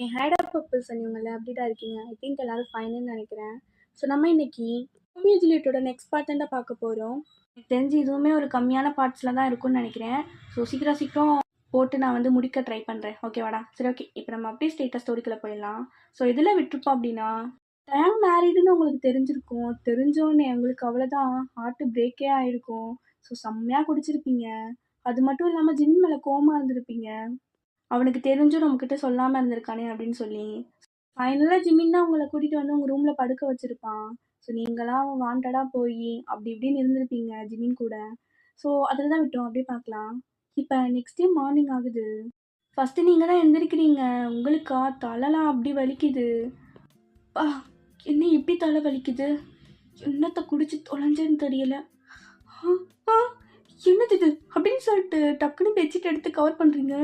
N had of purple சொன்னீங்கல்ல, அப்படிடா இருக்கீங்க? I think எல்லாரும் ஃபைனுன்னு நினைக்கிறேன். ஸோ நம்ம இன்னைக்கு ரோமியோ ஜூலியட்டோட நெக்ஸ்ட் பார்ட் தான் பார்க்க போகிறோம். எனக்கு தெரிஞ்சு இதுவுமே ஒரு கம்மியான பார்ட்ஸில் தான் இருக்கும்னு நினைக்கிறேன். ஸோ சீக்கிரம் போட்டு நான் வந்து முடிக்க ட்ரை பண்ணுறேன். ஓகேவாடா? சரி, ஓகே. இப்போ நம்ம அப்படியே ஸ்டேட்டஸ் ஸ்டோரிக்குள்ளே போயிடலாம். ஸோ இதில் விட்டுருப்போம் அப்படின்னா, டேங் மேரிடுன்னு உங்களுக்கு தெரிஞ்சிருக்கும். தெரிஞ்சோன்னே உங்களுக்கு அவ்வளோதான் ஹார்ட் பிரேக்கே ஆகிருக்கும். ஸோ செம்மையாக குடிச்சிருப்பீங்க. அது மட்டும் இல்லாமல் ஜின் மேலே கோமா இருந்திருப்பீங்க. அவனுக்கு தெரிஞ்சும் நம்மக்கிட்ட சொல்லாமல் இருந்திருக்கானே அப்படின்னு சொல்லி. ஃபைனலாக ஜிமின் தான் உங்களை கூட்டிகிட்டு வந்து உங்கள் ரூமில் படுக்க வச்சுருப்பான். ஸோ நீங்களாம் வாண்டடாக போய் அப்படி இப்படின்னு இருந்திருப்பீங்க ஜிமின் கூட. ஸோ அதில் தான் விட்டோம். அப்படியே பார்க்கலாம். இப்போ நெக்ஸ்ட் டே மார்னிங் ஆகுது. ஃபஸ்ட்டு நீங்கள் தான் எழுந்திருக்கிறீங்க. உங்களுக்கா தலைலாம் அப்படி வலிக்குது. பா, என்ன இப்படி தலை வலிக்குது? என்னத்தை குடிச்சு தொலைஞ்சேன்னு தெரியல. என்னது இது அப்படின்னு சொல்லிட்டு டக்குன்னு பெட்ஷீட் எடுத்து கவர் பண்ணுறீங்க.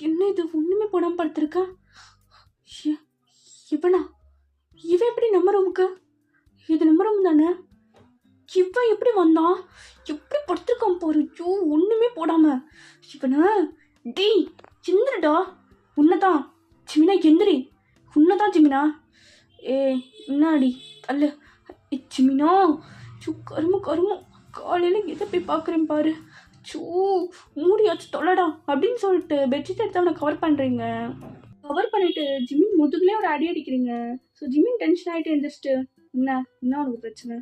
என்ன இது ஒன்றுமே போடாமல் படுத்திருக்கா? இவனா? இவன் எப்படி நம்ம ரூமுக்கு? இது நம்ம ரூம் தானே? இவன் எப்படி வந்தான்? எப்படி படுத்திருக்கான் பாரு. ஐயோ, ஒன்றுமே போடாம. இவனா? டேய் எந்திரடா. உன்னதான் ஜிமினா, எந்திரி. உன்னதான் ஜிமினா. என்னாடி அல்ல ஜிமினா. கரும காலையில் எதை போய் பார்க்குறேன் பாரு. சூ, மூடியாச்சு தொலைடா அப்படின்னு சொல்லிட்டு பெட்ஷீட் எடுத்து அவனை கவர் பண்ணுறீங்க. கவர் பண்ணிட்டு ஜிமின் முதுகுலேயே ஒரு அடி அடிக்கிறீங்க. ஸோ ஜிமின் டென்ஷன் ஆகிட்டு எழுந்திரிச்சிட்டு, என்ன உனக்கு பிரச்சனை?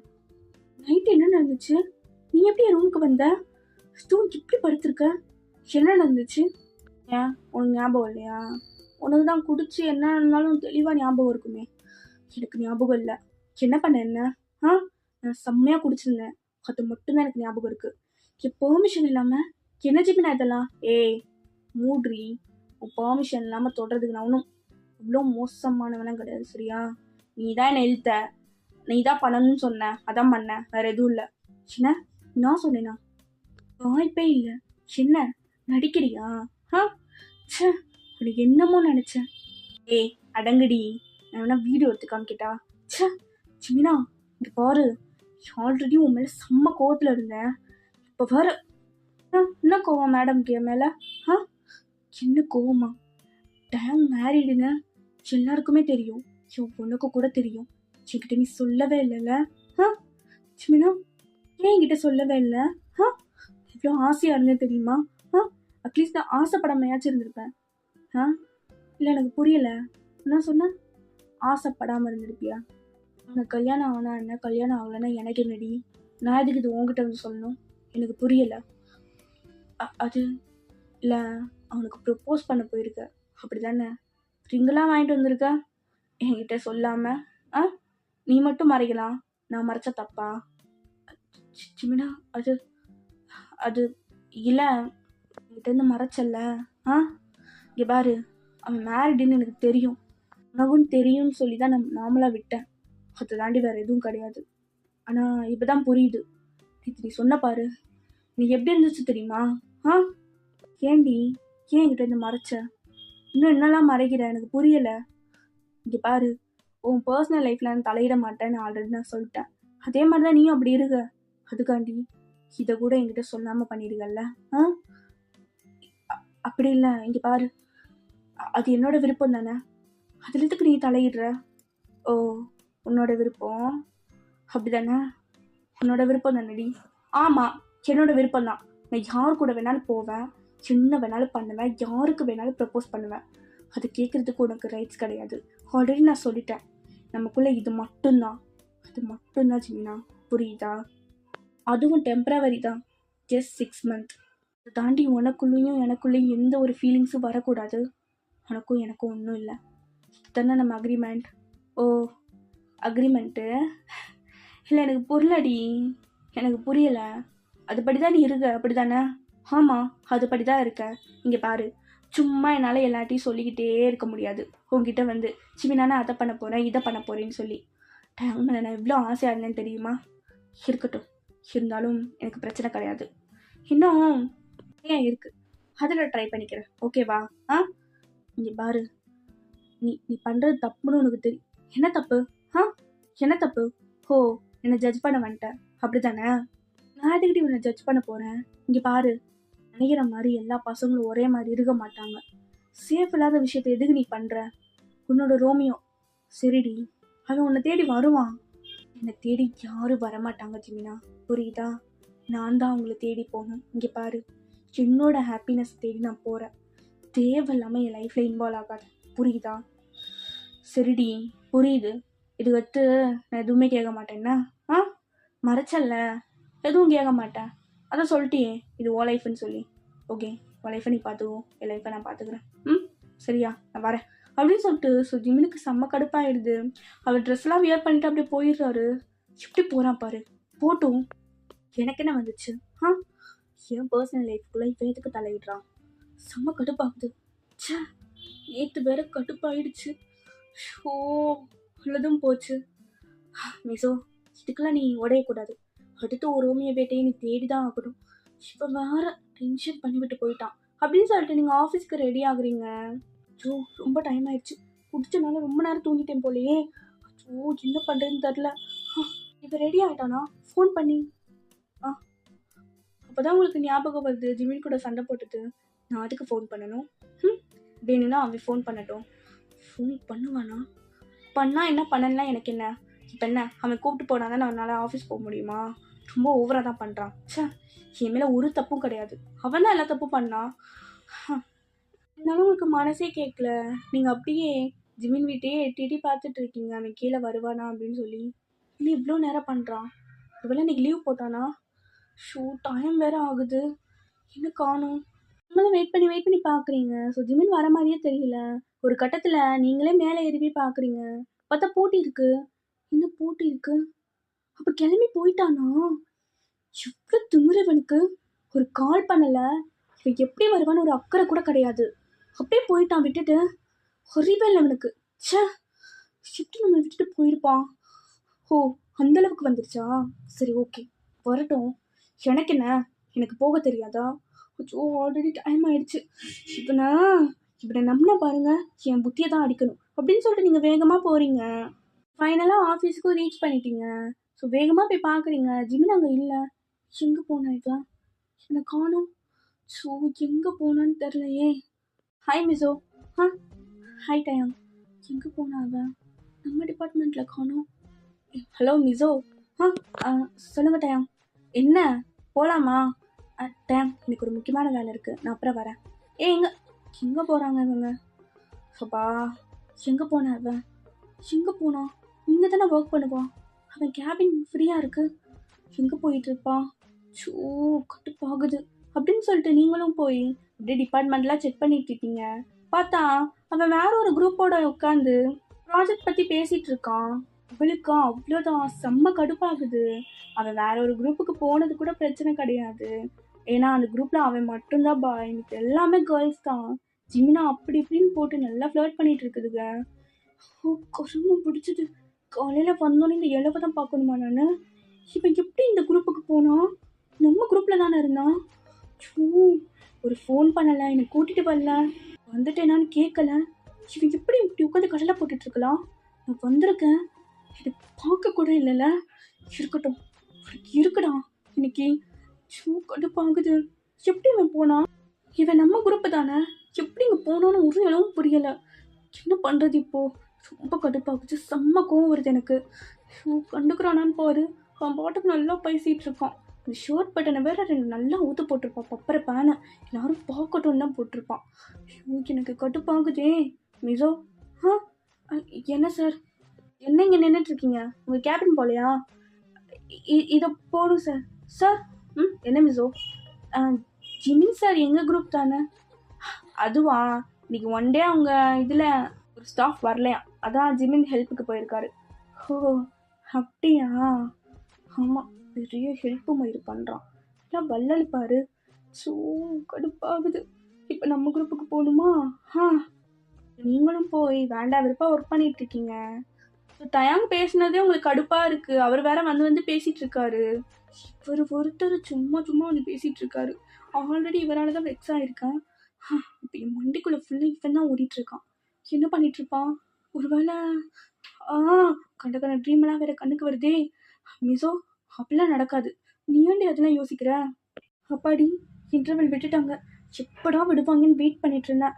நைட்டு என்ன நடந்துச்சு? நீ எப்படி என் ரூமுக்கு வந்த? இப்படி படுத்திருக்க? என்ன நடந்துச்சு? ஏன் உனக்கு ஞாபகம் இல்லையா? உனக்கு தான் குடிச்சு என்ன இருந்தாலும் தெளிவாக ஞாபகம் இருக்குமே. எனக்கு ஞாபகம் இல்லை. என்ன பண்ண? என்ன நான் செம்மையாக குடிச்சிருந்தேன். அது மட்டும்தான் எனக்கு ஞாபகம் இருக்குது. என் பெர்மிஷன் இல்லாமல் என்ன ஜிமினா இதெல்லாம்? மூட்ரி. உன் பெர்மிஷன் இல்லாமல் தொடுறதுக்கு நான் ஒன்றும் இவ்வளோ மோசமானவெல்லாம் கிடையாது, சரியா? நீ தான் என்னை இழுத்த. நீ தான் பண்ணணும்னு சொன்ன, அதான் பண்ணேன். வேற எதுவும் இல்லை. என்ன நான் சொன்னேனா? வாய்ப்பே இல்லை. என்ன நடிக்கிறியா? உனக்கு என்னமோ நினைச்சேன். அடங்குடி. நான் வேணா வீடியோ எடுத்து காமிக்கிட்டா? ஜிமினா, இங்க பாரு. ஆல்ரெடி உன் மேல செம்ம கோவத்துல இருந்தேன். இப்போ பாரு. என்ன கோவம் மேடம்க்கு என் மேல? என்ன கோவமா? டேங் மேரிடுன்னு எல்லாருக்குமே தெரியும். உனக்கு கூட தெரியும். என்கிட்ட நீ சொல்லவே இல்லைல்ல? ஜிமினா, ஏன் என்கிட்ட சொல்லவே இல்லை? இவ்வளோ ஆசையா இருந்தேன் தெரியுமா? அட்லீஸ்ட் நான் ஆசைப்படாமையாச்சும் இருந்திருப்பேன். இல்லை, எனக்கு புரியலை. என்ன சொன்ன? ஆசைப்படாமல் இருந்திருப்பியா? உனக்கு கல்யாணம் ஆனா என்ன, கல்யாணம் ஆகலைன்னா எனக்கு என்னடி? நான் எதுக்கு இது உங்ககிட்ட வந்து சொல்லணும்? எனக்கு புரியலை. அது இல்லை, அவனுக்கு ப்ரப்போஸ் பண்ண போயிருக்க, அப்படி தானே? ரிங்கெல்லாம் வாங்கிட்டு வந்திருக்க என்கிட்ட சொல்லாம. நீ மட்டும் மறைக்கலாம், நான் மறைச்சா தப்பா? ஜிமினா, அது அது இல்லை, என்கிட்ட மறைச்சல்ல. இங்கே பாரு, அவன் மேரிடுன்னு எனக்கு தெரியும், உனக்கும் தெரியும்னு சொல்லி தான் நான் நார்மலாக விட்டேன். அதை தாண்டி வேற எதுவும் கிடையாது. ஆனால் இப்போதான் புரியுது. நீ சொன்ன பாரு, நீ எப்படி இருந்துச்சு தெரியுமா? ஏண்டி, ஏன் என்கிட்ட இருந்து மறைச்ச? இன்னும் என்னெல்லாம் மறைக்கிற? எனக்கு புரியலை. இங்கே பாரு, உன் பர்சனல் லைஃப்பில் நான் தலையிட மாட்டேன்னு ஆல்ரெடி நான் சொல்லிட்டேன். அதே மாதிரி தான் நீயும் அப்படி இருக்க. அதுக்காண்டி இதை கூட என்கிட்ட சொல்லாமல் பண்ணிடுகல்ல? அப்படி இல்லை. இங்கே பாரு, அது என்னோட விருப்பம் தானே. அதில் எதுக்கு நீ தலையிடுற? ஓ, உன்னோட விருப்பம் அப்படி தானே? உன்னோட விருப்பம் தானடி? ஆமாம், என்னோட விருப்பம் தான். நான் யார் கூட வேணாலும் போவேன், என்ன வேணாலும் பண்ணுவேன், யாருக்கு வேணாலும் ப்ரப்போஸ் பண்ணுவேன். அது கேட்குறதுக்கு உனக்கு ரைட்ஸ் கிடையாது. ஆல்ரெடி நான் சொல்லிட்டேன். நமக்குள்ளே இது மட்டும்தான், அது மட்டும்தான் ஜிமினா, புரியுதா? அதுவும் டெம்பரவரி தான், ஜஸ்ட் 6 months. அதை தாண்டி உனக்குள்ளேயும் எனக்குள்ளேயும் எந்த ஒரு ஃபீலிங்ஸும் வரக்கூடாது. உனக்கும் எனக்கும் ஒன்றும் இல்லை. இதுதானே நம்ம அக்ரிமெண்ட். ஓ, அக்ரிமெண்ட்டு இல்லை, எனக்கு புரியலடி. எனக்கு புரியலை. அதுபடி தான் நீ இருக்க, அப்படி தானே? ஆமாம், அதுபடி தான் இருக்க. இங்கே பாரு, சும்மா என்னால் எல்லாத்தையும் சொல்லிக்கிட்டே இருக்க முடியாது. உங்ககிட்ட வந்து ஜிமினா அதை பண்ண போகிறேன், இதை பண்ண போகிறேன்னு சொல்லி. டைம் மேலே நான் எவ்வளோ ஆசையாக இருந்தேன்னு தெரியுமா? இருக்கட்டும், இருந்தாலும் எனக்கு பிரச்சனை கிடையாது. இன்னும் ஏன் இருக்குது, அதில் ட்ரை பண்ணிக்கிறேன், ஓகேவா? இங்கே பாரு, நீ நீ பண்ணுறது தப்புன்னு உனக்கு தெரியும். என்ன தப்பு? என்ன தப்பு? ஓ, என்னை ஜட்ஜ் பண்ண வந்துட்டேன், அப்படி தானே? நான் எதுக்கிட்ட உன்னை ஜட்ஜ் பண்ண போகிறேன்? இங்கே பாரு, நினைக்கிற மாதிரி எல்லா பசங்களும் ஒரே மாதிரி இருக்க மாட்டாங்க. சேஃப் இல்லாத விஷயத்தை எதுக்கு நீ பண்ணுற? உன்னோட ரோமியோ. சரிடி, அவன் உன்னை தேடி வருவான். என்னை தேடி யாரும் வரமாட்டாங்க ஜிமினா, புரியுதா? நான் தான் அவங்கள தேடி போகணும். இங்கே பாரு, என்னோட ஹாப்பினஸ் தேடி நான் போகிறேன். தேவையில்லாமல் என் லைஃப்பில் இன்வால்வ் ஆகாது, புரியுதா? சரிடி, புரியுது. இது வச்சு நான் எதுவுமே கேட்க மாட்டேன்னா? மறைச்சல்ல, எதுவும் கேட்க மாட்டேன். அதான் சொல்லிட்டியே இது ஓ லைஃப்னு சொல்லி. ஓகே, உன் லைஃப்பை நீ பார்த்துக்குவோம், என் லைஃப்பை நான் பார்த்துக்கிறேன். சரியா, நான் வரேன் அப்படின்னு சொல்லிட்டு ஜிமினுக்கு செம்ம கடுப்பாயிடுது. அவர் ட்ரெஸ்லாம் வியர் பண்ணிட்டு அப்படியே போயிடுறாரு. எப்படி போகிறான் பாரு, போட்டும், எனக்கு என்ன வந்துச்சு? என் பர்சனல் லைஃப்குள்ளே இவன் எதுக்கு தலையிடுறான்? செம்ம கடுப்பாகுது. சே, நேற்று வேற கடுப்பாயிடுச்சு. ஷோ, உள்ளதும் போச்சு. மிசோ, இதுக்கெல்லாம் நீ உடையக்கூடாது. அடுத்து ஒரு ரோமியோ வேட்டையை நீ தேடிதான் ஆகணும். இப்போ வேற டென்ஷன் பண்ணிவிட்டு போயிட்டான் அப்படின்னு சொல்லிட்டு நீங்கள் ஆஃபீஸ்க்கு ரெடி ஆகுறீங்க. ஐயோ, ரொம்ப டைம் ஆயிடுச்சு. குடிச்சனால ரொம்ப நேரம் தூங்கிட்டேன் போலையே. ஐயோ, என்ன பண்ணுறதுன்னு தெரில. இப்போ ரெடி ஆகிட்டானா? ஃபோன் பண்ணி அப்போதான் உங்களுக்கு ஞாபகம் வருது ஜிமின் கூட சண்டை போட்டுட்டு நான் அதுக்கு ஃபோன் பண்ணணும். வேணும்னா அவன் ஃபோன் பண்ணட்டும். ஃபோன் பண்ணுவானா? பண்ணால் என்ன, பண்ணலாம் எனக்கு என்ன? இப்போ என்ன, அவன் கூப்பிட்டு போனால் தான் அவனால் ஆஃபீஸ் போக முடியுமா? ரொம்ப ஓவராக தான் பண்ணுறான். சே, என் மேலே ஒரு தப்பும் கிடையாது. அவன் தான் எல்லா தப்பும் பண்ணான். இருந்தாலும் உங்களுக்கு மனசே கேட்கல. நீங்கள் அப்படியே ஜிமின் வீட்டையே எட்டி பார்த்துட்டு இருக்கீங்க, அவன் கீழே வருவானா அப்படின்னு சொல்லி. இல்லை, இவ்வளோ நேரம் பண்ணுறான். இவ்வளோ இன்னைக்கு லீவ் போட்டானா? ஷூ, டைம் வேற ஆகுது, இன்னும் காணும். நீங்களும் வெயிட் பண்ணி பார்க்குறீங்க. ஸோ ஜிமின் வர மாதிரியே தெரியல. ஒரு கட்டத்தில் நீங்களே மேலே ஏறி பார்க்குறீங்க, பார்த்தா போட்டி இருக்கு. என்ன போட்டி இருக்கு? அப்போ கிளம்பி போயிட்டானா? எவ்வளோ திமிரவனுக்கு. ஒரு கால் பண்ணலை, இவன் எப்படி வருவான்னு ஒரு அக்கறை கூட கிடையாது. அப்படியே போயிட்டான் விட்டுட்டு. அறிவே இல்லை அவனுக்கு. சே, ஷிஃப்ட் நம்ம விட்டுட்டு போயிருப்பான். ஓ, அந்தளவுக்கு வந்துருச்சா? சரி, ஓகே, வரட்டும். எனக்கு என்ன, எனக்கு போக தெரியாதா? ஐயோ, ஆல்ரெடி டைம் ஆயிடுச்சு. இவனை நம்பினா பாருங்க, என் புத்தியை தான் அடிக்கணும் அப்படின்னு சொல்லிட்டு நீங்கள் வேகமாக போகிறீங்க. ஃபைனலாக ஆஃபீஸுக்கும் ரீச் பண்ணிட்டீங்க. ஸோ வேகமாக போய் பார்க்குறீங்க, ஜிமின் அங்கே இல்லை. எங்கே போனா இவன்? என்னை காணோம். ஸோ எங்கே போனான்னு தெரிலையே. ஹாய் மிசோ. ஹாய் டயாங். எங்கே போனா அவன்? நம்ம டிபார்ட்மெண்ட்டில் காணோம். ஹலோ மிசோ. சொல்லுங்கள் டயாங். என்ன, போகலாமா? டயாங், எனக்கு ஒரு முக்கியமான வேலை இருக்குது, நான் அப்புறம் வரேன். எங்கே போகிறாங்க இவங்க? அப்பா, எங்கே போனா அவன்? எங்கே போனா? இங்கே தானே ஒர்க் பண்ணுவான். அவன் கேபின் ஃப்ரீயாக இருக்குது, எங்கே போயிட்டுருப்பான்? ஷூ, கட்டுப்பாகுது அப்படின்னு சொல்லிட்டு நீங்களும் போய் அப்படியே டிபார்ட்மெண்ட்லாம் செக் பண்ணிட்டு இருக்கீங்க. பார்த்தா அவன் வேற ஒரு குரூப்போட உட்காந்து ப்ராஜெக்ட் பற்றி பேசிகிட்டு இருக்கான். அவளுக்கா அவ்வளோதான், செம்ம கடுப்பாகுது. அவன் வேற ஒரு குரூப்புக்கு போனது கூட பிரச்சனை கிடையாது, ஏன்னா அந்த குரூப்பில் அவன் மட்டும்தான் பாய், எனக்கு எல்லாமே கேர்ள்ஸ் தான். ஜிமினா அப்படி இப்படின்னு போட்டு நல்லா ஃப்ளர்ட் பண்ணிட்டு இருக்குதுங்க. ஓ, கரும்பு பிடிச்சது. காலையில் வந்தோன்னே இந்த இலவை தான் பார்க்கணுமா நான்? இவன் எப்படி இந்த குரூப்புக்கு போனான்? நம்ம குரூப்பில் தானே இருந்தான். ஒரு ஃபோன் பண்ணலை, என்னை கூட்டிகிட்டு வரல, வந்துட்டேனான்னு கேட்கல. இவன் எப்படி இப்படி உட்காந்து கடலை போட்டுட்ருக்கலாம்? நான் வந்திருக்கேன், இதை பார்க்க கூட இல்லைல்ல. இருக்கட்டும், இருக்குடா இன்னைக்கு. கடுப்பாகுது. எப்படி இவன் போனான்? இவன் நம்ம குரூப்பு தானே, எப்படி இங்கே போனான்னு ஒரு அளவும் புரியலை. என்ன பண்ணுறது இப்போது? ரொம்ப கடுப்பாகுச்சு, செம்ம கோவம் வருது எனக்கு. கண்டுக்கிறானான்னு பாரு, அவன் பாட்டுக்கு நல்லா பேசிகிட்டு இருக்கான். இந்த ஷர்ட் பட்டனை வேற நல்லா ஊற்று போட்டிருப்பான், பப்பரை பேனை எல்லாரும் பார்க்கட்டும் தான் போட்டிருப்பான். எனக்கு கடுப்பாகுதே. மிசோ. என்ன சார், என்ன இங்கே நின்றுட்டுருக்கீங்க? உங்கள் கேபின் போலையா? இதை போடும் சார். சார், என்ன மிசோ? ஜிமின் சார் எங்கள் குரூப் தானே? அதுவா, இன்னைக்கு ஒன் டே அவங்க இதில் ஒரு ஸ்டாஃப் வரலையா, அதான் ஜிமின் ஹெல்ப்புக்கு போயிருக்காரு. ஓ, அப்படியா? ஆமாம், பெரிய ஹெல்ப்பு மயிறு பண்ணுறான். எல்லாம் வள்ளல் பாரு. ஸோ கடுப்பாகுது. இப்போ நம்ம குரூப்புக்கு போகணுமா? நீங்களும் போய் வேண்டா விருப்பா ஒர்க் பண்ணிட்டு இருக்கீங்க. டயாங் பேசினதே உங்களுக்கு கடுப்பாக இருக்குது. அவர் வேற வந்து பேசிகிட்டு இருக்காரு. இவர் ஒருத்தர் சும்மா வந்து பேசிகிட்டு இருக்காரு. ஆல்ரெடி இவரால் தான் வெக்ஸ் ஆகிருக்கேன். இப்போ என் மண்டிக்குள்ளே ஃபுல்லாக இவன் தான் ஓடிட்டுருக்கான். என்ன பண்ணிகிட்ருப்பான்? ஒருவேளை கண்ட ட்ரீமெல்லாம் வேறு கண்ணுக்கு வருதே. மிசோ, அப்படிலாம் நடக்காது, நீ ஏன்டி அதெல்லாம் யோசிக்கிற? அப்பாடி, இன்டர்வல் விட்டுட்டாங்க, எப்படா விடுவாங்கன்னு வெயிட் பண்ணிட்டு இருந்தேன்.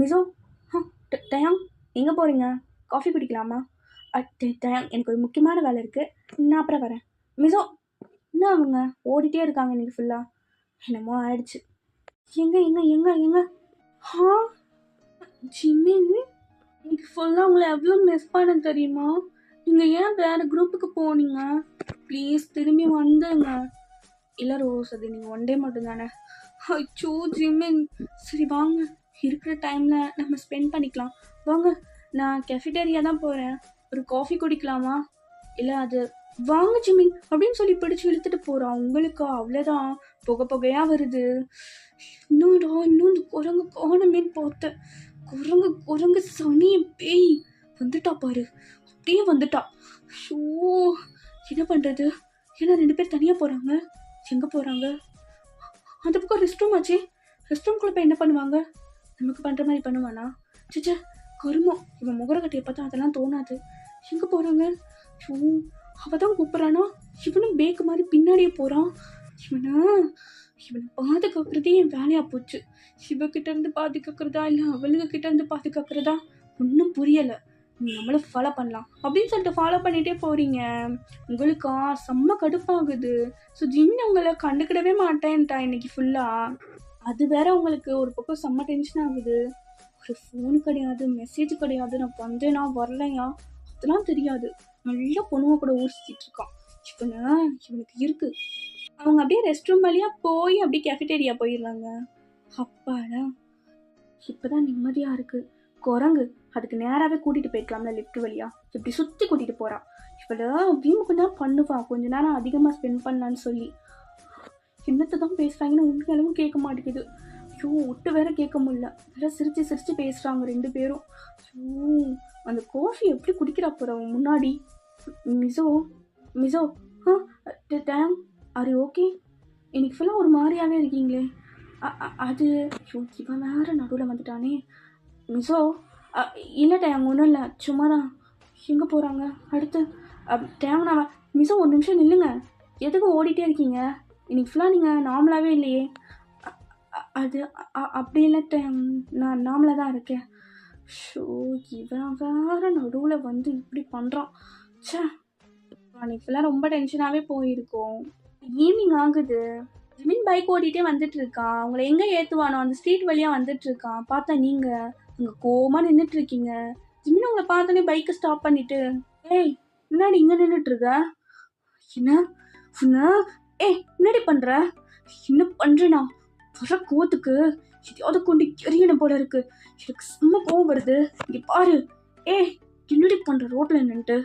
மிசோ. டயாங், எங்கே போகிறீங்க? காஃபி குடிக்கலாமா? எனக்கு ஒரு முக்கியமான வேலை இருக்குது, நான் அப்புறம் வரேன். மிசோ, என்ன அவங்க ஓடிட்டே இருக்காங்க இன்னைக்கு ஃபுல்லாக? என்னமோ ஆயிடுச்சு. எங்க எங்க எங்க எங்க ஹா ஜிமின், இன்னைக்கு ஃபுல்லாக உங்களை எவ்வளோ மிஸ் பண்ண தெரியுமா? நீங்கள் ஏன் வேறு குரூப்புக்கு போனீங்க? ப்ளீஸ் திரும்பி வந்துடுங்க. இல்லை ரோஸ், அது நீங்கள் ஒன் டே மட்டும் தானே. அச்சோ ஜிமின், சரி வாங்க, இருக்கிற டைமில் நம்ம ஸ்பெண்ட் பண்ணிக்கலாம். வாங்க, நான் கெஃபிடேரியா தான் போகிறேன், ஒரு காஃபி குடிக்கலாமா? இல்லை அது வாங்க ஜிமின் அப்படின்னு சொல்லி பிடிச்சி இழுத்துட்டு போகிறான். உங்களுக்கு அவ்வளோதான், புகையாக வருது. இன்னும்டா, இன்னும் இந்த குரங்கு காணமேன்னு பார்த்தேன். குரங்கு சனி பேய் வந்துட்டா பாரு, அப்படியே வந்துட்டா. ஷோ, என்ன பண்ணுறது? ஏன்னா 2 பேர் தனியாக போகிறாங்க. எங்கே போகிறாங்க? அந்த பக்கம் ரெஸ்ட் ரூம் ஆச்சு. ரெஸ்ட் ரூம்குள்ளே போய் என்ன பண்ணுவாங்க? நமக்கு பண்ணுற மாதிரி பண்ணுவானா? சிச்சா கருமம், இவன் முகரக்கட்டையை பார்த்தா அதெல்லாம் தோணாது. எங்கே போகிறாங்க? ஷோ, அவள் தான் கூப்பிட்றானா? இவனும் பேக்கு மாதிரி பின்னாடியே போகிறான். இவனை பாதுகாக்கிறதே என் வேலையாக போச்சு. சிவகிட்ட இருந்து பாதுகாக்கிறதா இல்லை அவளுக்கு கிட்ட இருந்து பாதுகாக்கிறதா ஒன்றும் புரியலை. நம்மளும் ஃபாலோ பண்ணலாம் அப்படின்னு சொல்லிட்டு ஃபாலோ பண்ணிகிட்டே போகிறீங்க. உங்களுக்கா செம்ம கடுப்பாகுது. ஸோ ஜிமின் உங்களை கண்டுக்கிடவே மாட்டேன்ட்டா இன்னைக்கு ஃபுல்லாக. அது வேற உங்களுக்கு ஒரு பக்கம் செம்ம டென்ஷன் ஆகுது. ஒரு ஃபோன் கிடையாது, மெசேஜ் கிடையாது, நான் வந்தேனா வரலையா அதெல்லாம் தெரியாது. நல்லா பொண்ணுங்க கூட ஊசிச்சிட்டு இருக்கான். இவனுக்கு இருக்கு. அவங்க அப்படியே ரெஸ்ட் ரூம் வழியாக போய் அப்படியே கேஃபிடேரியா போயிடுறாங்க. அப்பாடா, இப்போதான் நிம்மதியாக இருக்குது. குரங்கு அதுக்கு நேராகவே கூட்டிகிட்டு போயிருக்கலாம்ல லிஃப்ட் வழியாக, இப்படி சுற்றி கூட்டிகிட்டு போகிறான். இவ்வளோ வீமுக்கு தான் பண்ணுவான், கொஞ்ச நேரம் அதிகமாக ஸ்பெண்ட் பண்ணலான்னு சொல்லி. என்னத்தை தான் பேசுகிறாங்கன்னு உண்மையாலும் கேட்க மாட்டேங்குது. ஐயோ, விட்டு வேற கேட்க முடியல, வேற சிரிச்சு பேசுகிறாங்க 2 பேரும். ஐயோ, அந்த காஃபி எப்படி குடிக்கிறா போகிறவன் முன்னாடி. மிசோ டேம், ஆர் யூ ஓகே? இன்னைக்கு ஃபுல்லாக ஒரு மாதிரியாகவே இருக்கீங்களே. அது இவன் வேற நடுவில் வந்துட்டானே. மிசோ, இல்லை டேம், ஒன்றும் இல்லை, சும்மா தான். எங்கே போகிறாங்க அடுத்து? டேம், நான் மிசோ ஒரு நிமிஷம் நில்லுங்க. எதுக்கு ஓடிட்டே இருக்கீங்க? இன்னைக்கு ஃபுல்லாக நீங்கள் நார்மலாகவே இல்லையே. அது அப்படி இல்லை டேம், நான் நார்மலாக தான் இருக்கேன். ஷோ, இவன் வேற நடுவில் வந்து இப்படி பண்ணுறான். சே, அன்னைக்கு ஃபுல்லாக ரொம்ப டென்ஷனாகவே போயிருக்கோம். ஈவினிங் ஆகுது. ஜிமின் பைக் ஓட்டிகிட்டே வந்துட்டு இருக்கான். அவங்கள எங்கே ஏற்றுவானோ அந்த ஸ்ட்ரீட் வழியாக வந்துட்டு இருக்கான். பார்த்தா நீங்கள் அங்கே கோவமாக நின்றுட்டு இருக்கீங்க. ஜிமின் உங்களை பார்த்தோன்னே பைக்கை ஸ்டாப் பண்ணிட்டு, ஏய் முன்னாடி இங்கே நின்றுட்டு இருக்க என்ன? ஏய் முன்னாடி பண்ணுற என்ன பண்ணுறேனா? வர கோத்துக்கு எதையாவது கொண்டு எரியணும் போல இருக்கு. எனக்கு செம்ம கோவம் வருது. இங்கே பாரு, ஏய் என்னடி பண்ணுற ரோட்டில் நின்றுட்டு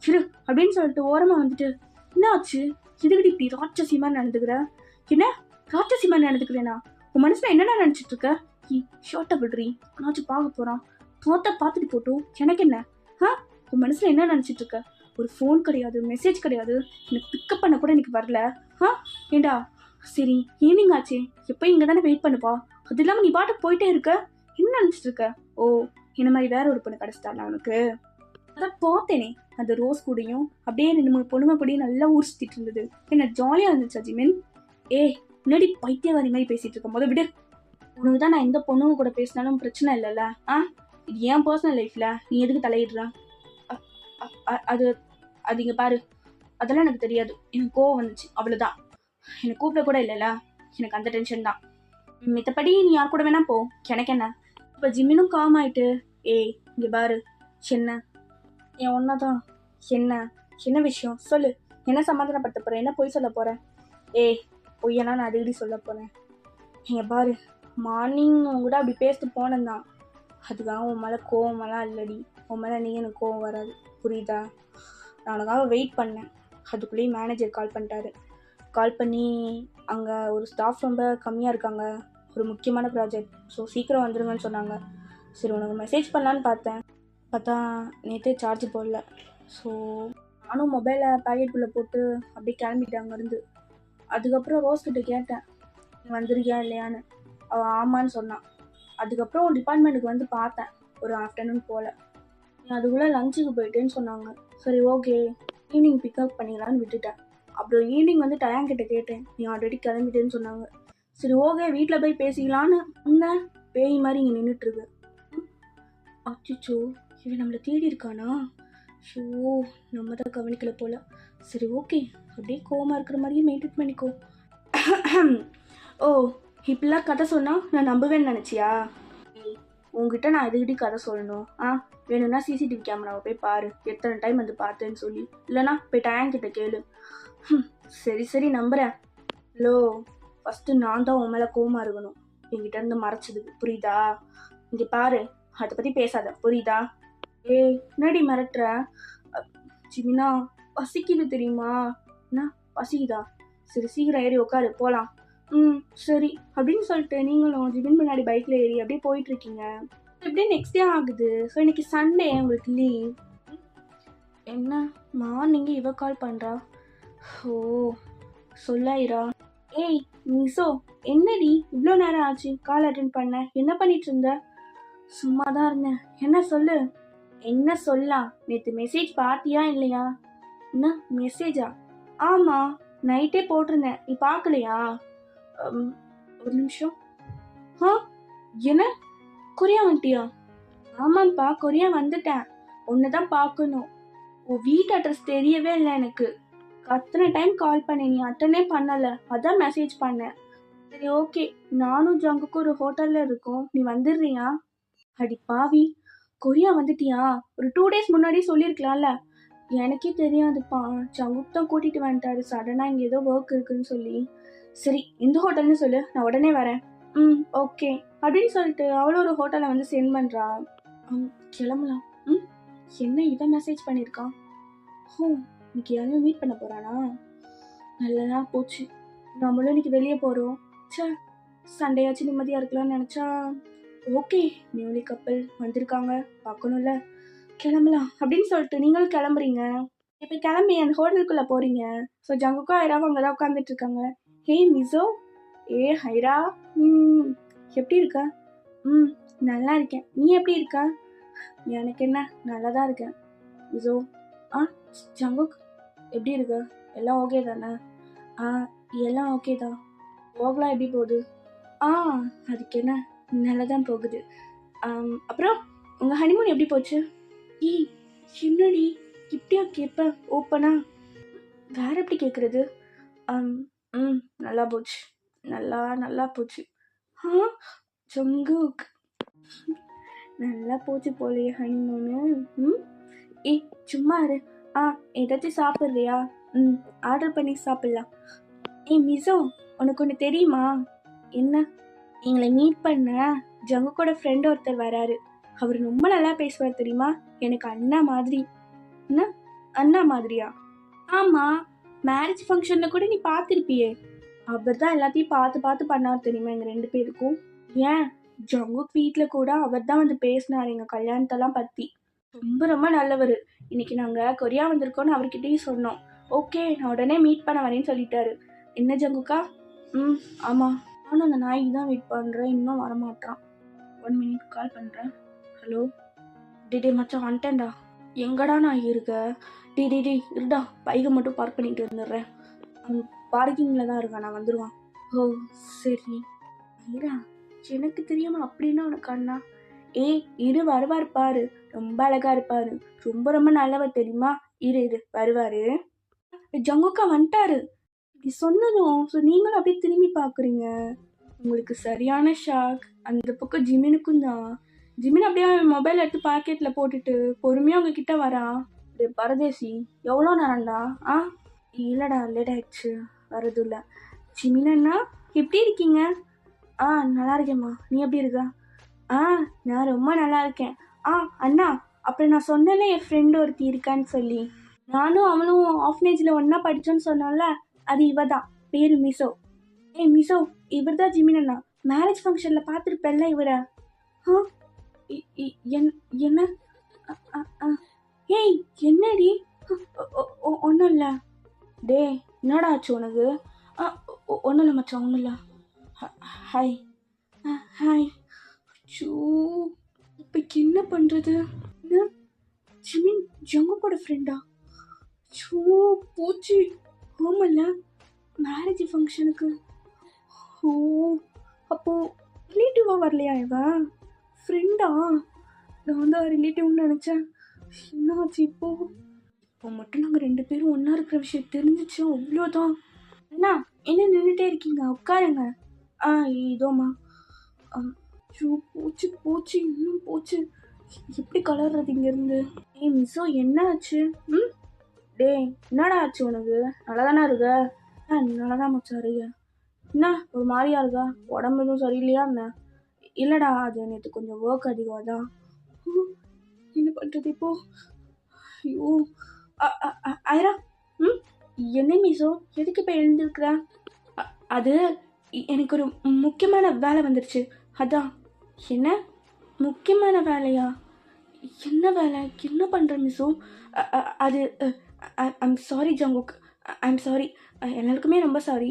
இரு அப்படின்னு சொல்லிட்டு ஓரமாக வந்துட்டு, என்ன ஆச்சு? எதுக்கடி இப்படி ராட்சசி மாதிரி நடந்துக்கிற? என்ன ராட்சசி மாதிரி நடந்துக்கிறேனா? உன் மனசுல என்னென்ன நினச்சிட்டு இருக்க? ஷார்ட்டை விடுறி, ஆனாச்சும் பார்க்க போகிறான். பார்த்துட்டு போட்டோம், எனக்கு என்ன? உன் மனசுல என்ன நினச்சிட்டு இருக்க? ஒரு ஃபோன் கிடையாது, மெசேஜ் கிடையாது, எனக்கு பிக்கப் பண்ண கூட எனக்கு வரல. ஏண்டா சரி ஈவினிங் ஆச்சு, எப்போ இங்கே தானே வெயிட் பண்ணுப்பா. அது இல்லாமல் நீ பாட்டுக்கு போயிட்டே இருக்க, என்ன நினச்சிட்டு இருக்க? ஓ, என்ன மாதிரி வேற ஒரு பொண்ணு கிடச்சிட்டாங்க அவனுக்கு. அதான் பார்த்தேனே, அந்த ரோஸ் கூடையும் அப்படியே 2-3 பொண்ணுங்க கூடயும் நல்லா ஊர் சுற்றிட்டு இருந்தது. என்ன ஜாலியாக இருந்துச்சு ஜிமின். முன்னாடி பைத்தியவாதி மாதிரி பேசிட்டு இருக்க போது விடு. உனக்கு தான் நான் எந்த பொண்ணுங்க கூட பேசினாலும் பிரச்சனை இல்லைல்ல. இது ஏன் பர்சனல் லைஃப்ல நீ எதுக்கு தலையிடுற? அது அது இங்கே பாரு, அதெல்லாம் எனக்கு தெரியாது. எனக்கு கோவம் வந்துச்சு, அவ்வளோதான். எனக்கு கூப்பிட கூட இல்லைல்ல, எனக்கு அந்த டென்ஷன் தான். மித்தபடி நீ யார் கூட வேணா போ, எனக்கு என்ன. இப்போ ஜிம்மினும் காம் ஆயிட்டு, ஏய் இங்கே பாரு, என்ன என் ஒன்னாதான், என்ன விஷயம் சொல்லு, என்ன சமாதானப்படுத்த போற, என்ன பொய் சொல்ல போற? ஏய் பொய்யெல்லாம் நான் அடிக்கடி சொல்ல போறேன். இங்கே பாரு, மார்னிங் உன் கூட அப்படி பேசிட்டு போனேன்தான், அதுக்காக உன் மேலே கோவமெல்லாம் இல்லடி. உன் மேலே நீ எனக்கு கோவம் வராது, புரியுதா? நான் உனக்காக வெயிட் பண்ணேன். அதுக்குள்ளேயே மேனேஜர் கால் பண்ணிட்டாரு. கால் பண்ணி அங்கே ஒரு ஸ்டாஃப் ரொம்ப கம்மியாக இருக்காங்க, ஒரு முக்கியமான ப்ராஜெக்ட், ஸோ சீக்கிரம் வந்துடுங்கன்னு சொன்னாங்க. சரி உனக்கு மெசேஜ் பண்ணலான்னு பார்த்தா நேற்று சார்ஜ் போடல. ஸோ நானும் மொபைலை பேக்கெட்டுக்குள்ளே போட்டு அப்படியே கிளம்பிட்டேன் அங்கேருந்து. அதுக்கப்புறம் ரோஸ் கிட்ட கேட்டேன், நீ வந்துருக்கியா இல்லையான்னு. அவள் ஆமான்னு சொன்னான். அதுக்கப்புறம் டிபார்ட்மெண்ட்டுக்கு வந்து பார்த்தேன் ஒரு ஆஃப்டர்நூன் போல். நீ அதுக்குள்ளே லஞ்சுக்கு போயிட்டேன்னு சொன்னாங்க. சரி ஓகே, ஈவினிங் பிக்கப் பண்ணிக்கலான்னு விட்டுட்டேன். அப்புறம் ஈவினிங் வந்து டயாங்கிட்ட கேட்டேன், நீ ஆல்ரெடி கிளம்பிட்டேன்னு சொன்னாங்க. சரி ஓகே, வீட்டில் போய் பேசிக்கலான்னு இருந்தேன். பேய் மாதிரி இங்கே நின்றுட்டுருக்கு. அச்சோ, இவன் நம்மளை தேடி இருக்கானா? ஷோ, நம்ம தான் கவனிக்கல போல. சரி ஓகே, அப்படியே கோவமா இருக்கிற மாதிரியே மெயின்டைன் பண்ணிக்கோ. ஓ, இப்படிலாம் கதை சொன்னா நான் நம்புவேன்னு நினச்சியா? உங்ககிட்ட நான் எதுக்கிட்டே கதை சொல்லணும்? வேணும்னா சிசிடிவி கேமராவை போய் பாரு, எத்தனை டைம் வந்து பார்த்தேன்னு சொல்லி. இல்லைனா போய் டேங்கிட்ட கேளு. சரி சரி நம்புறேன். ஹலோ, ஃபஸ்ட்டு நான் தான் உன் மேலே கோவமா இருக்கணும், என்கிட்ட இருந்து மறைச்சது, புரியுதா? இங்கே பாரு, அதை பற்றி பேசாத, புரியுதா? ஏய், என்னடி மிரட்டுற? ஜிமினா, பசிக்குது தெரியுமா? என்ன பசிக்குதா? சரி சீக்கிரம் ஏறி உட்காரு, போகலாம். சரி அப்படின்னு சொல்லிட்டு நீங்களும் ஜிமின் முன்னாடி பைக்கில் ஏறி அப்படியே போயிட்டு இருக்கீங்க. எப்படியே நெக்ஸ்ட் டே ஆகுது. ஸோ இன்னைக்கு சண்டே, உங்களுக்கு லீவ். என்ன மார்னிங் இவ கால் பண்ணுறா? ஓ, சொல்லாயிரா. ஏய் மிசோ, என்னடி இவ்வளோ நேரம் ஆச்சு கால் அட்டென்ட் பண்ண? என்ன பண்ணிட்டு இருந்த? சும்மா தான் இருந்தேன். என்ன சொல்லு. என்ன சொல்லலாம்? நேற்று மெசேஜ் பார்த்தியா இல்லையா? என்ன மெசேஜா? ஆமாம், நைட்டே போட்டிருந்தேன், நீ பார்க்கலையா? ஒரு நிமிஷம். என்ன கொரியா வந்துட்டியா? ஆமாம்ப்பா, கொரியா வந்துட்டேன். ஒன்று தான் பார்க்கணும். உன் வீட்டு அட்ரஸ் தெரியவே இல்லை எனக்கு. அத்தனை டைம் கால் பண்ணேன், நீ அட்டனே பண்ணலை, அதான் மெசேஜ் பண்ணேன். சரி ஓகே, நானும் ஜங்குக்கும் ஒரு ஹோட்டலில் இருக்கோம், நீ வந்துடுறியா? அடி பாவி, கொரியா வந்துட்டியா? ஒரு 2 days முன்னாடி சொல்லியிருக்கலாம்ல. எனக்கே தெரியாதுப்பா, ஜங்குக் தான் கூட்டிகிட்டு வந்துட்டாரு சடனாக, இங்கே ஏதோ ஒர்க் இருக்குன்னு சொல்லி. சரி, எந்த ஹோட்டல்னு சொல்லு, நான் உடனே வரேன். ஓகே அப்படின்னு சொல்லிட்டு அவளும் ஒரு ஹோட்டலை வந்து சென்ட் பண்ணுறா. கிளம்பலாம். என்ன இவன் மெசேஜ் பண்ணியிருக்கான்? இன்னைக்கு யாரையும் மீட் பண்ண போகிறானா? நல்லதா போச்சு, நம்மளும் இன்னைக்கு வெளியே போகிறோம். சண்டையாச்சும் நிம்மதியாக இருக்கலாம்னு நினச்சா. ஓகே, நியூலி கப்பல் வந்திருக்காங்க, பார்க்கணும்ல, கிளம்பலாம் அப்படின்னு சொல்லிட்டு நீங்களும் கிளம்புறீங்க. இப்போ கிளம்பி அந்த ஹோட்டலுக்குள்ளே போகிறீங்க. ஸோ ஜங்குக்கும் ஹைராவும் அங்கே தான் உட்காந்துட்டு இருக்காங்க. ஹே மிசோ, ஹைரா, எப்படி இருக்க? நல்லா இருக்கேன், நீ எப்படி இருக்க? எனக்கு என்ன, நல்லா தான் இருக்கேன். மிசோ, ஜங்குக் எப்படி இருக்க? எல்லாம் ஓகே தானே? எல்லாம் ஓகே தான். ஒர்க்லாம் எப்படி போகுது? அதுக்கு என்ன, நல்லா தான் போகுது. அப்புறம் உங்கள் ஹனிமூன் எப்படி போச்சு? என்னடி இப்படியா கேட்ப ஓப்பனா? வேற எப்படி கேட்குறது? நல்லா போச்சு, நல்லா போச்சு. ஜங்குக், நல்லா போச்சு போலையே ஹனிமூனு. சும்மா இரு. ஏதாச்சும் சாப்பிட்றியா? ஆர்டர் பண்ணி சாப்பிட்லாம். மிசோ, உனக்கு ஒன்று தெரியுமா? என்ன? எங்களை மீட் பண்ண ஜங்குக்கோட ஃப்ரெண்ட் ஒருத்தர் வராரு. அவர் ரொம்ப நல்லா பேசுவார் தெரியுமா? எனக்கு அண்ணா மாதிரி. என்ன அண்ணா மாதிரியா? ஆமாம், மேரேஜ் ஃபங்க்ஷனில் கூட நீ பார்த்துருப்பியே. அவர் தான் எல்லாத்தையும் பார்த்து பண்ணார் தெரியுமா எங்கள் 2 பேருக்கும். ஏன், ஜங்குக் வீட்டில் கூட அவர் தான் வந்து பேசினார் எங்கள் கல்யாணத்தெல்லாம் பற்றி. ரொம்ப நல்லவர். இன்னைக்கு நாங்கள் கொரியா வந்திருக்கோன்னு அவர்கிட்டையும் சொன்னோம். ஓகே, நான் உடனே மீட் பண்ண வரேன்னு சொல்லிட்டாரு. என்ன ஜங்குக்கா? ஆமாம், நானும் அந்த நாய்க்கு தான் வெயிட் பண்ணுறேன், இன்னும் வரமாட்டான். 1 minute கால் பண்ணுறேன். ஹலோ, டே மச்சான் வந்துட்டேன்டா. எங்கடா நான் இருக்க? டே இருடா, பைக்கை மட்டும் பார்க் பண்ணிட்டு வந்துடுறேன். அவன் பார்க்கிங்கில் தான் இருக்கான், நான் வந்துடுவான். ஓ சரி. ஐரா, எனக்கு தெரியாமல் அப்படின்னா உனக்கு அண்ணா? இரு வருவார் பாரு, ரொம்ப அழகா இருப்பாரு, ரொம்ப நல்லவர் தெரியுமா? இரு வருவாரு. ஜங்குக்கா வந்துட்டாரு. இப்படி சொன்னதும் நீங்களும் அப்படியே திரும்பி பார்க்குறீங்க. உங்களுக்கு சரியான ஷாக். அந்த பக்கம் ஜிமினுக்கும் தான். ஜிமின் அப்படியே மொபைல் எடுத்து பாக்கெட்டில் போட்டுட்டு பொறுமையாக உங்ககிட்ட வரான். பரதேசி, எவ்வளோ நேரம்டா? இல்லைடா, லேட் ஆயிடுச்சு, வரது இல்லை. ஜிமினா, எப்படி இருக்கீங்க? நல்லா இருக்கேம்மா, நீ எப்படி இருக்க? நான் ரொம்ப நல்லா இருக்கேன். அண்ணா, அப்புறம் நான் சொன்னேன்ல என் ஃப்ரெண்டு ஒருத்தி இருக்கான்னு சொல்லி, நானும் அவளும் ஆஃப்னேஜில் ஒன்றா படித்தோன்னு சொன்னோம்ல, அது இவ தான், பேர் மிசோ. மிசோ, இவர் தான் ஜிமின் அண்ணா. மேரேஜ் ஃபங்க்ஷனில் பார்த்துருப்பேன்ல இவரை. என்ன? என்னடி? ஒன்றும் இல்லை. டே, என்னடா ஆச்சு உனக்கு? ஒன்றும் இல்லை மச்சான், ஒன்றும் இல்லை. ஹாய். அச்சோ, இப்போ என்ன பண்ணுறது? ஜிமின் ஜங்குக்கோட ஃப்ரெண்டா? சோ போச்சு. ஆமல்ல, மேரேஜ் ஃபங்க்ஷனுக்கு. அப்போ ரிலேட்டிவாக வரலையா இவன்? ஃப்ரெண்டா? நான் தான் ரிலேட்டிவ்னு நினச்சேன். என்ன ஆச்சு இப்போ? இப்போ மட்டும் நாங்கள் 2 பேரும் ஒன்றா இருக்கிற விஷயம் தெரிஞ்சிச்சு அவ்வளோதான். அண்ணா என்ன நின்றுட்டே இருக்கீங்க, உட்காருங்க. இதோம்மா. ஐயோ போச்சு போச்சு, இன்னும் போச்சு. எப்படி கலர்றது இங்கேருந்து? மிஸ்ஸோ என்ன ஆச்சு? ம் டேய் என்னடா ஆச்சு உனக்கு? நல்லா தானே இருக்க? நல்லா தான் மச்சான் இருக்க. என்ன ஒரு மாதிரியா இருக்கா? உடம்பு எதுவும் சரியில்லையா என்ன? இல்லைடா, அது நேற்று கொஞ்சம் ஒர்க் அதிகம் தான். என்ன பண்ணுறது இப்போ? ஐயோ ஐரா. ம் என்ன மிஸ்ஸோ எதுக்கு இப்போ எழுந்திருக்கிற? அது எனக்கு ஒரு முக்கியமான வேலை வந்துருச்சு, அதான். என்ன முக்கியமான வேலையா? என்ன வேலை? என்ன பண்ணுற மிஸ்ஸோ? அது I'm sorry Jungkook, I'm sorry. எல்லாருக்குமே ரொம்ப சாரி.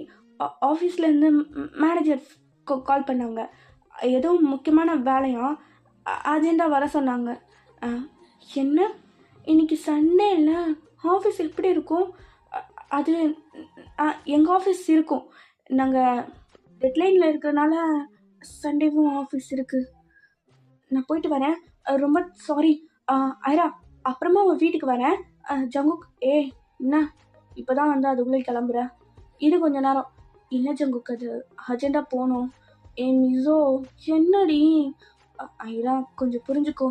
ஆஃபீஸ்லேருந்து மேனேஜர் கால் பண்ணாங்க. ஏதோ முக்கியமான வேலையா, அர்ஜெண்டாக வர சொன்னாங்க. என்ன இன்னைக்கு சண்டே இல்லை, ஆஃபீஸ் எப்படி இருக்கும்? அது எங்கள் ஆஃபீஸ் இருக்கும். நாங்கள் டெட்லைனில் இருக்கிறனால சண்டேவும் ஆஃபீஸ் இருக்குது. நான் போயிட்டு வரேன். ரொம்ப சாரி ஐரா. அப்புறமா உங்கள் வீட்டுக்கு வரேன். ஜங்குக் என்ன இப்போ தான் வந்து அதுக்குள்ளே கிளம்புறேன்? இது கொஞ்ச நேரம். இல்லை ஜங்குக், அது அர்ஜெண்டாக போகணும். மிஸ்ஸோ என்னடி? ஐரா கொஞ்சம் புரிஞ்சுக்கோ.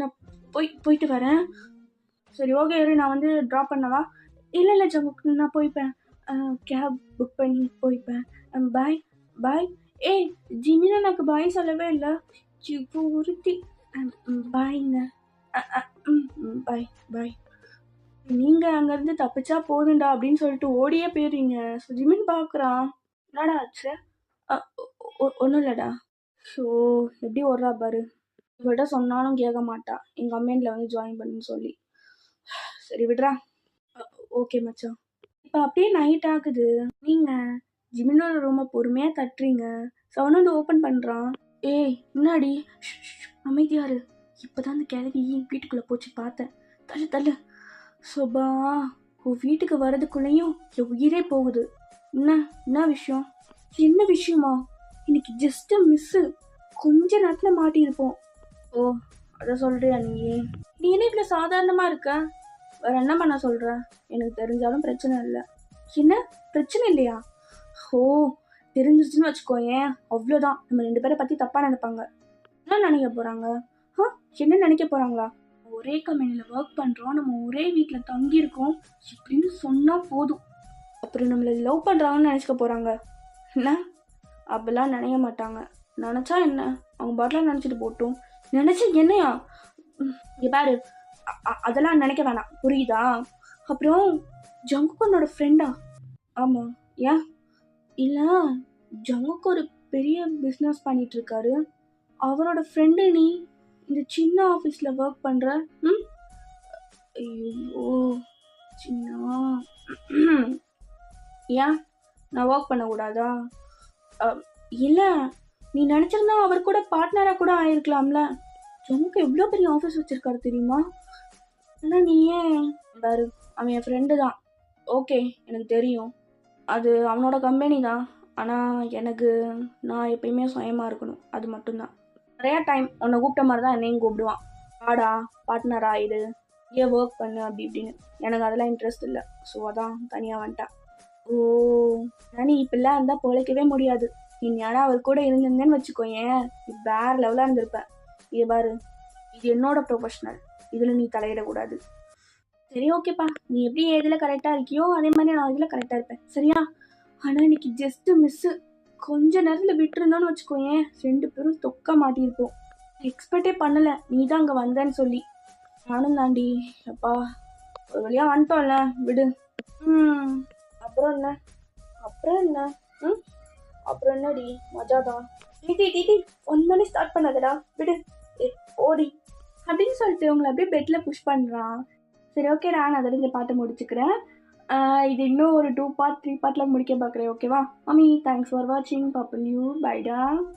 நான் போயிட்டு வரேன். சரி ஓகே, நான் வந்து ட்ராப் பண்ணவா? இல்லை ஜங்குக், நான் போய்ப்பேன். கேப் புக் பண்ணி போய்ப்பேன். பாய் பாய். ஜிமினா எனக்கு பாய் சொல்லவே இல்லை. ஒருத்தி. பாய்ங்க. பாய் பாய். நீங்கள் அங்கேருந்து தப்பிச்சா போதுண்டா அப்படின்னு சொல்லிட்டு ஓடியே போயிடுறீங்க. ஜிமின் பார்க்குறான். என்னடா ஆச்சு? ஒன்றும் இல்லைடா. ஸோ எப்படி ஓடுறா பாரு. இவள்கிட்ட சொன்னாலும் கேட்க மாட்டா, எங்கள் அம்மேண்டில் வந்து ஜாயின் பண்ணுன்னு சொல்லி. சரி விடுறா. ஓகே மச்சான். இப்போ அப்படியே நைட் ஆகுது. நீங்கள் ஜிமினோட ரூமை பொறுமையாக தட்டுறீங்க. சவுண்ட் வந்து ஓப்பன் பண்ணுறான். என்னாடி? அமைதியாரு. இப்போதான் அந்த கிழவி வீட்டுக்குள்ளே போச்சு பார்த்தேன். தள்ளு தள்ளு. சோபா, உன் வீட்டுக்கு வர்றதுக்குள்ளேயும் என் உயிரே போகுது. என்ன விஷயம்? என்ன விஷயமா? இன்னைக்கு ஜஸ்ட் மிஸ்ஸு. கொஞ்ச நேரத்தில் மாட்டியிருப்போம். ஓ அதை சொல்கிறியா நீ என்ன இவ்வளோ சாதாரணமாக இருக்க? வேற என்ன பண்ண சொல்கிற? எனக்கு தெரிஞ்சாலும் பிரச்சனை இல்லை. என்ன பிரச்சனை இல்லையா? தெரிஞ்சிருச்சுன்னு வச்சுக்கோ, அவ்வளோதான். நம்ம 2 பேரை பற்றி தப்பாக நினைப்பாங்க. என்ன நினைக்க போகிறாங்க? என்ன நினைக்க போகிறாங்களா? ஒரே கம்பெனியில் ஒர்க் பண்ணுறோம், நம்ம ஒரே வீட்டில் தங்கியிருக்கோம் இப்படின்னு சொன்னால் போதும். அப்புறம் நம்மளை லவ் பண்ணுறாங்கன்னு நினச்சிக்க போகிறாங்க. என்ன அப்படிலாம் நினைக்க மாட்டாங்க. நினச்சா என்ன, அவங்க பாட்டிலாம் நினச்சிட்டு போட்டும். நினச்சி என்னையா? பாரு, அதெல்லாம் நினைக்க வேணாம், புரியுதா? அப்புறம் ஜங்குக்கனோட ஃப்ரெண்டா? ஆமாம். ஏன்? இல்லை, ஜங்குக்கு ஒரு பெரிய பிஸ்னஸ் பண்ணிட்டு இருக்காரு. அவரோட ஃப்ரெண்டு நீ இந்த சின்ன ஆஃபீஸில் ஒர்க் பண்ணுற. ஐயோ சின்ன. ஏன் நான் ஒர்க் பண்ணக்கூடாதா? இல்லை, நீ நினச்சிருந்தா அவர் கூட பார்ட்னராக கூட ஆயிருக்கலாம்ல. ஜங்குக்கு எவ்வளோ பெரிய ஆஃபீஸ் வச்சுருக்காரு தெரியுமா? ஆனால் நீ ஏன்? பாரு, அவன் என் ஃப்ரெண்டு தான். ஓகே எனக்கு தெரியும், அது அவனோட கம்பெனி தான். ஆனால் எனக்கு நான் எப்பயுமே சுயமாக இருக்கணும், அது மட்டும்தான். நிறையா டைம் உன்னை கூப்பிட்ட மாதிரி தான் என்னையும் கூப்பிடுவான். ஆடா பார்ட்னர் ஆயிடு, ஏன் ஒர்க் பண்ணு அப்படி இப்படின்னு. எனக்கு அதெல்லாம் இன்ட்ரெஸ்ட் இல்லை. ஸோ அதான் தனியாக வந்துட்டேன். நீ இப்படிலாம் இருந்தால் பொழைக்கவே முடியாது. நீ ஞானம் அவர் கூட இருந்திருந்தேன்னு வச்சுக்கோயேன், நீ வேற லெவலாக இருந்திருப்பேன். இது பாரு, இது என்னோட ப்ரொஃபஷனல், இதில் நீ தலையிடக்கூடாது. சரி ஓகேப்பா, நீ எப்படி இதில் கரெக்டாக இருக்கியோ அதே மாதிரி நான் இதில் கரெக்டாக இருப்பேன், சரியா? ஆனால் இன்னைக்கு ஜஸ்ட்டு மிஸ்ஸு. கொஞ்ச நேரத்தில் விட்டுருந்தோன்னு வச்சுக்கோயேன், 2 பேரும் தொக்க மாட்டியிருப்போம். எக்ஸ்பெக்டே பண்ணலை நீ தான் அங்கே வந்தேன்னு சொல்லி. நானும் தாண்டி. அப்பா ஒரு வழியாக வந்துட்டோம்ல, விடு. அப்புறம் என்ன? அப்புறம் என்னடி மஜாதான். டிடி ஒன்னே ஸ்டார்ட் பண்ணாதடா, விடு. ஓடி அப்படின்னு சொல்லிட்டு உங்களை அப்படியே பெட்டில் புஷ் பண்ணுறான். சரி ஓகேடா, நான் அதோட இந்த பாட்டை முடிச்சுக்கிறேன். இது இன்னும் ஒரு 2 பார்ட் 3 பார்ட்டில் முடிக்க பார்க்குறேன், ஓகேவா? மம்மி தேங்க்ஸ் ஃபார் வாட்சிங். பாப்பல் யூ, பைடா.